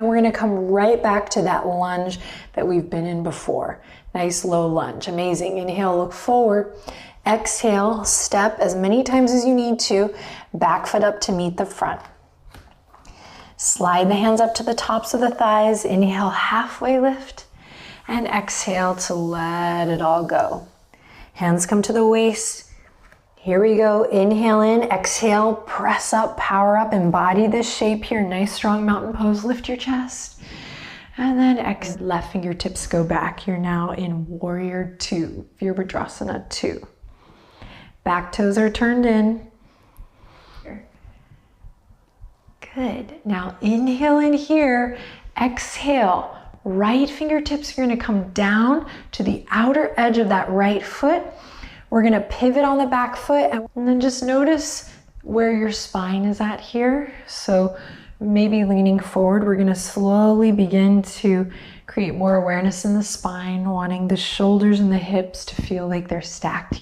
We're gonna come right back to that lunge that we've been in before. Nice low lunge, amazing. Inhale, look forward. Exhale, step as many times as you need to. Back foot up to meet the front. Slide the hands up to the tops of the thighs. Inhale, halfway lift. And exhale to let it all go. Hands come to the waist. Here we go. Inhale in, exhale, press up, power up, embody this shape here. Nice strong mountain pose. Lift your chest. And then left fingertips go back. You're now in Warrior 2, Virabhadrasana 2. Back toes are turned in. Good. Now inhale in here, exhale. Right fingertips are gonna come down to the outer edge of that right foot. We're gonna pivot on the back foot and then just notice where your spine is at here. So maybe leaning forward, we're gonna slowly begin to create more awareness in the spine, wanting the shoulders and the hips to feel like they're stacked